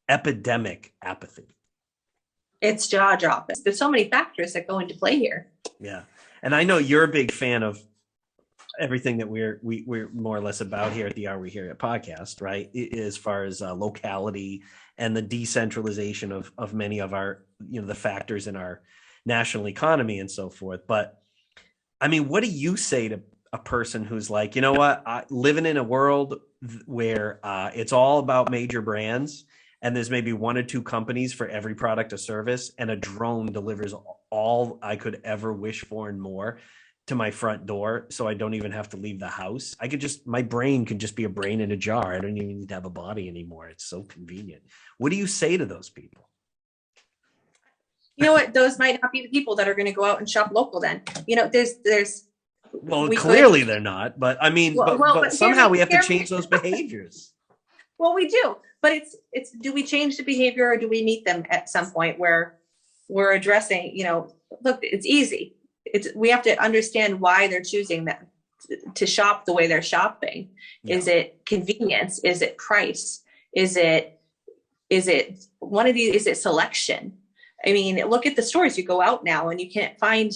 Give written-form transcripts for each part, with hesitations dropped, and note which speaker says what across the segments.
Speaker 1: epidemic apathy.
Speaker 2: It's jaw dropping. There's so many factors that go into play here.
Speaker 1: Yeah. And I know you're a big fan of everything that we're more or less about here at the Are We Here Yet podcast, right? As far as locality and the decentralization of many of our, the factors in our national economy and so forth. But I mean, what do you say to a person who's like, you know what, living in a world where it's all about major brands and there's maybe one or two companies for every product or service, and a drone delivers all I could ever wish for and more to my front door, so I don't even have to leave the house. My brain can just be a brain in a jar. I don't even need to have a body anymore. It's so convenient. What do you say to those people?
Speaker 2: You know what? Those might not be the people that are going to go out and shop local then. There's
Speaker 1: Well, clearly they're not, but I mean, but somehow we have to change those behaviors.
Speaker 2: Well, we do, but it's do we change the behavior, or do we meet them at some point where we're addressing, look, it's easy. We have to understand why they're choosing that to shop the way they're shopping. Yeah. Is it convenience? Is it price? Is it one of these? Is it selection? I mean, look at the stores. You go out now and you can't find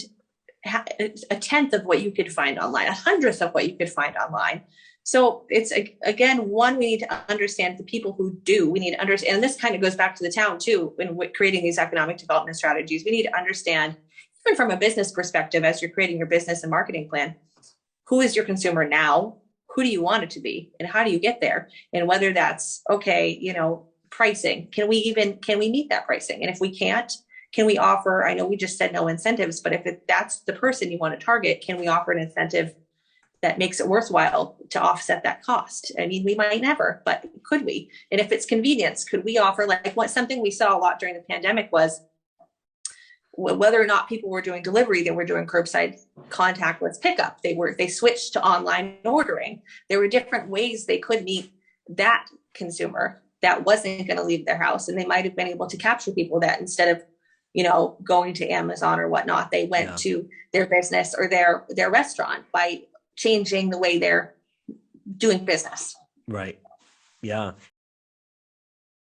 Speaker 2: a tenth of what you could find online, a hundredth of what you could find online. So it's, again, one, we need to understand the people who do. We need to understand, and this kind of goes back to the town too, when creating these economic development strategies. We need to understand, even from a business perspective, as you're creating your business and marketing plan, who is your consumer now? Who do you want it to be? And how do you get there? And whether that's, pricing, can we meet that pricing? And if we can't, can we offer, I know we just said no incentives, but if that's the person you want to target, can we offer an incentive that makes it worthwhile to offset that cost? I mean, we might never, but could we? And if it's convenience, could we offer, something we saw a lot during the pandemic was whether or not people were doing delivery, they were doing curbside contactless pickup. They switched to online ordering. There were different ways they could meet that consumer that wasn't going to leave their house. And they might have been able to capture people that, instead of, going to Amazon or whatnot, they went to their business or their restaurant by changing the way they're doing business.
Speaker 1: Right. Yeah.